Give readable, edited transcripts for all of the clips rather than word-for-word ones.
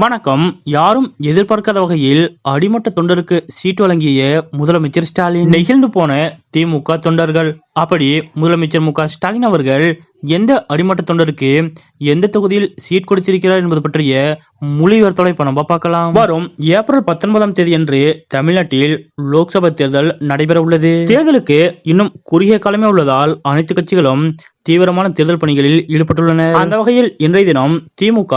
வணக்கம். யாரும் எதிர்பார்க்காத வகையில் அடிமட்ட தொண்டருக்கு சீட் வழங்கிய முதலமைச்சர் ஸ்டாலின். நெகிழ்ந்து போன திமுக தொண்டர்கள். அப்படி முதலமைச்சர் மு க ஸ்டாலின் அவர்கள் எந்த அடிமட்ட தொண்டருக்கு எந்த தொகுதியில் சீட் கொடுத்திருக்கிறார் என்பது பற்றிய முழு விவரத்தோட இப்ப நம்ம பார்க்கலாம். வரும் ஏப்ரல் 19ஆம் தேதி அன்று தமிழ்நாட்டில் லோக்சபா தேர்தல் நடைபெற உள்ளது. தேர்தலுக்கு இன்னும் குறுகிய காலமே உள்ளதால் அனைத்து கட்சிகளும் தீவிரமான தேர்தல் பணிகளில் ஈடுபட்டுள்ளனர். அந்த வகையில் இன்றைய தினம் திமுக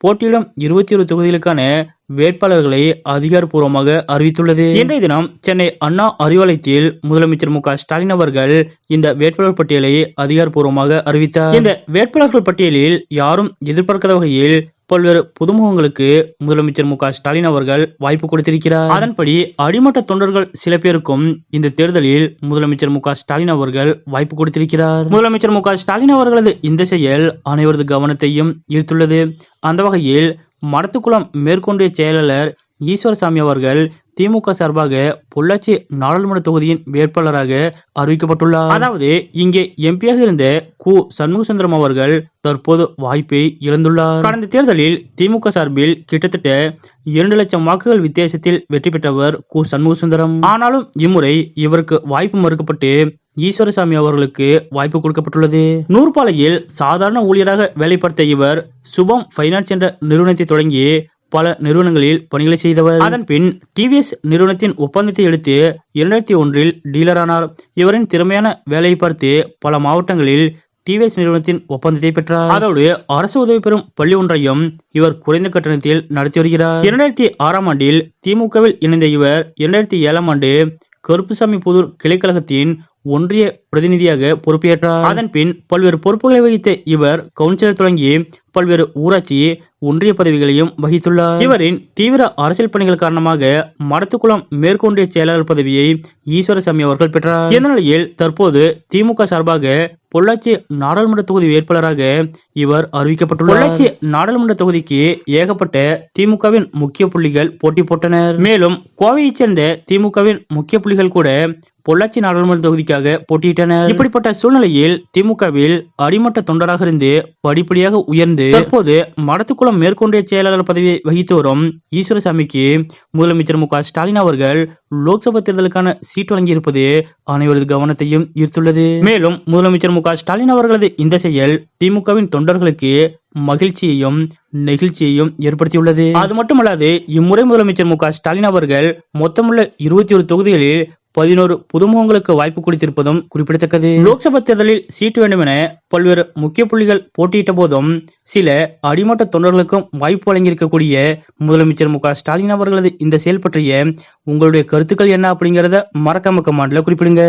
போட்டியிடும் 21 தொகுதிகளுக்கான வேட்பாளர்களை அதிகாரப்பூர்வமாக அறிவித்துள்ளது. இன்றைய தினம் சென்னை அண்ணா அறிவாலயத்தில் முதலமைச்சர் மு க ஸ்டாலின் அவர்கள் இந்த வேட்பாளர் பட்டியலை அதிகாரப்பூர்வமாக அறிவித்தார். இந்த வேட்பாளர்கள் பட்டியலில் யாரும் எதிர்பார்க்காத வகையில் பல்வேறு புதுமுகங்களுக்கு முதலமைச்சர் மு க ஸ்டாலின் அவர்கள் வாய்ப்பு கொடுத்திருக்கிறார். அதன்படி அடிமட்ட தொண்டர்கள் சில பேருக்கும் இந்த தேர்தலில் முதலமைச்சர் மு க ஸ்டாலின் அவர்கள் வாய்ப்பு கொடுத்திருக்கிறார். முதலமைச்சர் மு க ஸ்டாலின் அவர்களது இந்த செயல் அனைவரது கவனத்தையும் ஈர்த்துள்ளது. அந்த வகையில் மடத்துக்குளம் மேற்கொண்டிய செயலாளர் ஈஸ்வரசாமி அவர்கள் திமுக சார்பாக பொள்ளாச்சி நாடாளுமன்ற தொகுதியின் வேட்பாளராக அறிவிக்கப்பட்டுள்ளார். அதாவது இங்கே எம்பியாக இருந்த கு சண்முகசுந்தரம் அவர்கள் தற்போது வாய்ப்பை இழந்துள்ளார். கடந்த தேர்தலில் திமுக சார்பில் கிட்டத்தட்ட 2 லட்சம் வாக்குகள் வித்தியாசத்தில் வெற்றி பெற்றவர் கு சண்முகசுந்தரம். ஆனாலும் இம்முறை இவருக்கு வாய்ப்பு மறுக்கப்பட்டு ஈஸ்வரசாமி அவர்களுக்கு வாய்ப்பு கொடுக்கப்பட்டுள்ளது. நூற்பாலையில் சாதாரண ஊழியராக வேலை பார்த்த இவர் சுபம் பைனான்ஸ் என்ற நிறுவனத்தை தொடங்கி பல நிறுவனங்களில் பணிகளை செய்தவர். அதன் பின் டிவிஎஸ் நிறுவனத்தின் ஒப்பந்தத்தை எடுத்து 2001இல் டீலரானார். இவரின் திறமையான வேலையை பார்த்து பல மாவட்டங்களில் டிவிஎஸ் நிறுவனத்தின் ஒப்பந்தத்தை பெற்றார். அதோடு அரசு உதவி பெறும் பள்ளி ஒன்றையும் இவர் குறைந்த கட்டணத்தில் நடத்தி வருகிறார். 2006ஆம் ஆண்டில் திமுகவில் இணைந்த இவர் 2007ஆம் ஆண்டு கருப்புசாமி புதூர் கிளைக்கழகத்தின் ஒன்றிய பிரதிநிதியாக பொறுப்பேற்றார். அதன் பின் பல்வேறு பொறுப்புகளை வகித்த இவர் கவுன்சிலர் தொடங்கி பல்வேறு ஊராட்சி ஒன்றிய பதவிகளையும் வகித்துள்ளார். இவரின் தீவிர அரசியல் பணிகள் காரணமாக மடத்துக்குளம் மேற்கொண்டிய செயலாளர் பதவியை ஈஸ்வரசாமி அவர்கள் பெற்றார். இந்த நிலையில் தற்போது திமுக சார்பாக பொள்ளாச்சி நாடாளுமன்ற தொகுதி வேட்பாளராக இவர் அறிவிக்கப்பட்டுள்ளார். பொள்ளாச்சி நாடாளுமன்ற தொகுதிக்கு ஏகப்பட்ட திமுகவின் முக்கிய புள்ளிகள் போட்டி போட்டனர். மேலும் கோவையைச் சேர்ந்த திமுகவின் முக்கிய புள்ளிகள் கூட பொள்ளாச்சி நாடாளுமன்ற தொகுதிக்காக போட்டியிட்டனர். இப்படிப்பட்ட சூழ்நிலையில் திமுகவில் அடிமட்ட தொண்டராக இருந்து படிப்படியாக உயர்ந்து தற்போது மடத்துக்குளம் மேற்கொண்டிய செயலாளர் பதவியை வகித்து வரும் ஈஸ்வரசாமிக்கு முதலமைச்சர் மு க ஸ்டாலின் அவர்கள் லோக்சபா தேர்தலுக்கான சீட் வழங்கியிருப்பது அனைவரது கவனத்தையும் ஈர்த்துள்ளது. மேலும் முதலமைச்சர் மு க ஸ்டாலின் அவர்களது இந்த செயல் திமுகவின் தொண்டர்களுக்கு மகிழ்ச்சியையும் நெகிழ்ச்சியையும் ஏற்படுத்தியுள்ளது. அது மட்டுமல்லாது இம்முறை முதலமைச்சர் மு க ஸ்டாலின் அவர்கள் மொத்தமுள்ள 21 தொகுதிகளில் 11 புதுமுகங்களுக்கு வாய்ப்பு கொடுத்திருப்பதும் குறிப்பிடத்தக்கது. லோக்சபா தேர்தலில் சீட்டு வேண்டும் என பல்வேறு முக்கிய புள்ளிகள் போட்டியிட்ட போதும் சில அடிமட்ட தொண்டர்களுக்கும் வாய்ப்பு வழங்கியிருக்கக்கூடிய முதலமைச்சர் மு க ஸ்டாலின் அவர்களது இந்த செயல் பற்றிய உங்களுடைய கருத்துக்கள் என்ன அப்படிங்கறத மறக்காம கமெண்ட்ல குறிப்பிடுங்க.